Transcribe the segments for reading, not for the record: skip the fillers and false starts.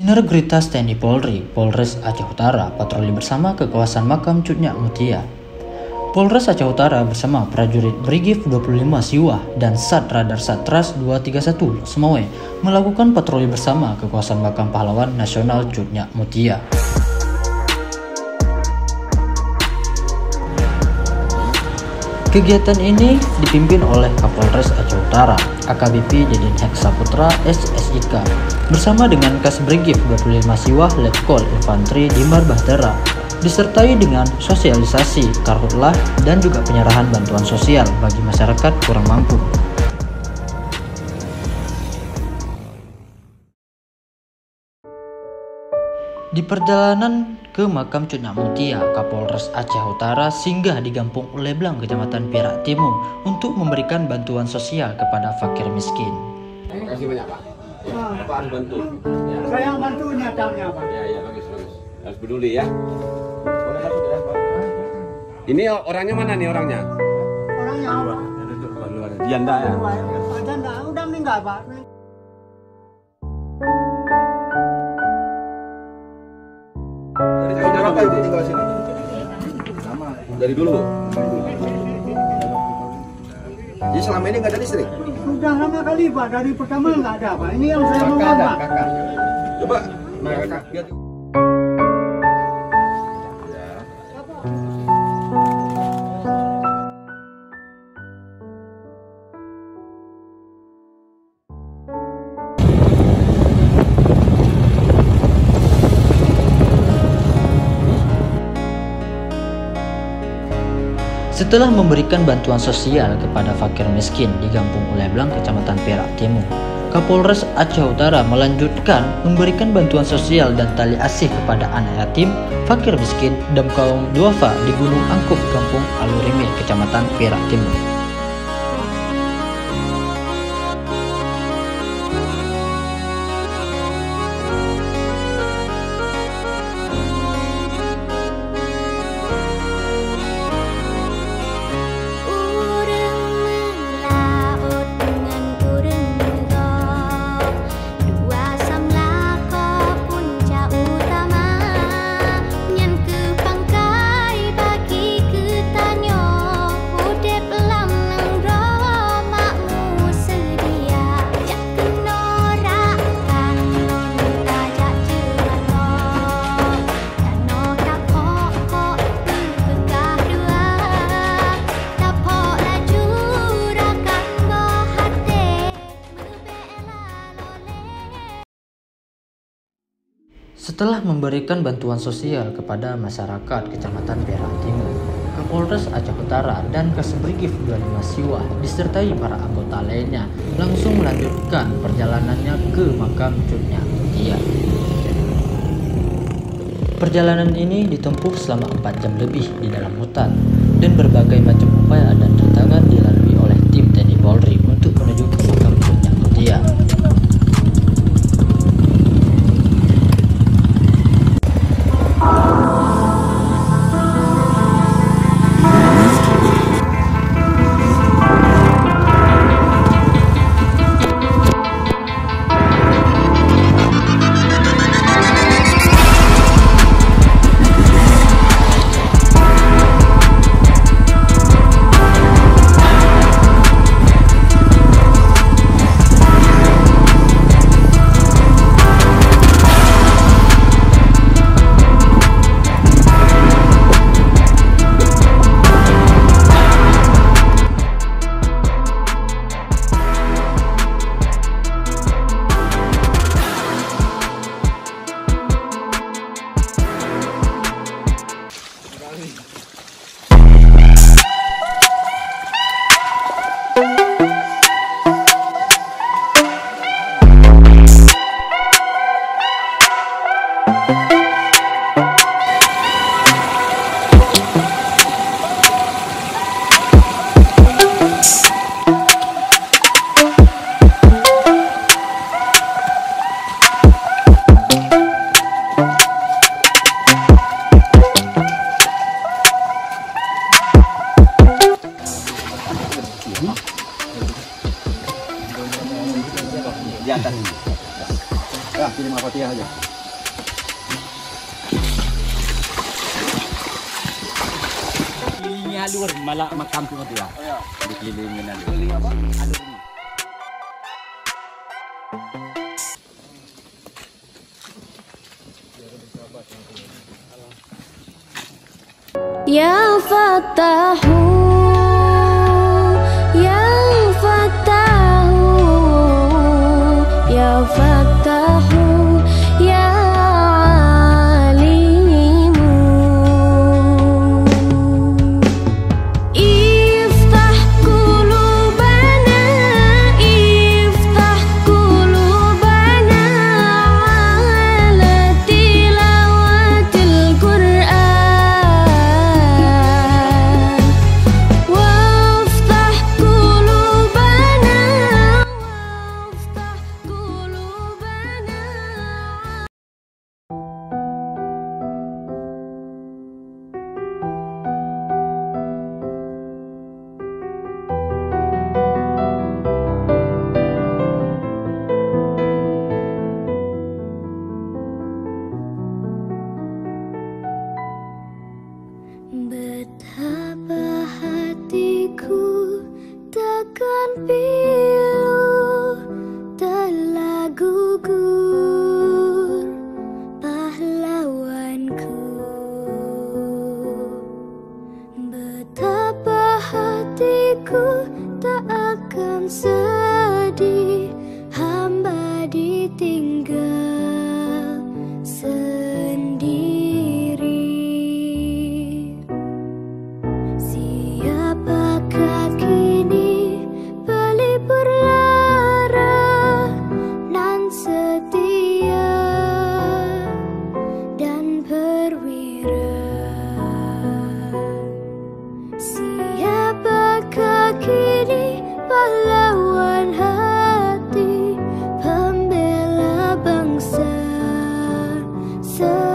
Sinergitas TNI Polri, Polres Aceh Utara patroli bersama ke kawasan makam Cutnyak Mutia. Polres Aceh Utara bersama prajurit Brigif 25 Siwah dan Sat Radar Satras 231 Semawe melakukan patroli bersama ke kawasan makam pahlawan nasional Cutnyak Mutia. Kegiatan ini dipimpin oleh Kapolres Aceh Utara, AKBP Deden Heksaputra SSIK, bersama dengan Kas Brigif 25 Siwah Letkol Infanteri Dimar Bahtera, disertai dengan sosialisasi, karhutlah, dan juga penyerahan bantuan sosial bagi masyarakat kurang mampu. Di perjalanan ke makam Cutnyak Mutia, Kapolres Aceh Utara singgah di Kampung Uleblang, Kecamatan Perak Timur untuk memberikan bantuan sosial kepada fakir miskin. Terima kasih banyak, Pak. Bapak harus bantu. Ya. Saya yang bantu nyatanya, Pak. Ya, bagus. Harus peduli ya. Boleh masuk ya, Pak. Ini orangnya mana nih orangnya? Orangnya apa? Janda ya. Pak Janda udah meninggal, Pak. Dari tahun berapa Ibu tinggal sini? Lama. Dari dulu. Jadi selama ini nggak ada listrik? Sudah lama kali, Pak. Dari pertama nggak ada, Pak. Ini yang saya mau Pak. Coba. Kakak. Lihat. Setelah memberikan bantuan sosial kepada fakir miskin di Kampung Uleblang, Kecamatan Perak Timur, Kapolres Aceh Utara melanjutkan memberikan bantuan sosial dan tali asih kepada anak yatim, fakir miskin, dan kaum duafa di Gunung Angkup, Kampung Alurimi, Kecamatan Perak Timur. Setelah memberikan bantuan sosial kepada masyarakat Kecamatan Perak Timur, Kapolres Aceh Utara dan Kasbrigif 25 Siwah disertai para anggota lainnya langsung melanjutkan perjalanannya ke makam Cutnyak Mutia. Perjalanan ini ditempuh selama 4 jam lebih di dalam hutan dan berbagai macam upaya dan rintangan dilalui oleh tim TNI Polri untuk menuju ke makam Cutnyak Mutia. Di atas. Ya, kirim Al-Fatihah aja. Ini alur malah makam tu ya. Dikelilingin alur. Alur ini. Ya Fatahu, Ya Fatahu, Ya Fatahu, Ya Alimu. Iftah qulubana, iftah qulubana ala tilawatil Qur'an. Betapa hatiku takkan pilu telah gugur pahlawanku. Betapa hatiku tak akan sedih hamba ditinggal sendiri. Siapakah kini pelipur lara nan setia dan perwira? Siapakah kini pahlawan hati, pembela bangsa sejati?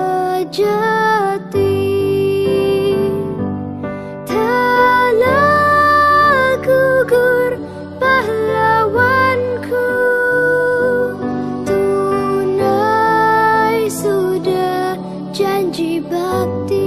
Gugur pahlawanku, tunai sudah janji bakti.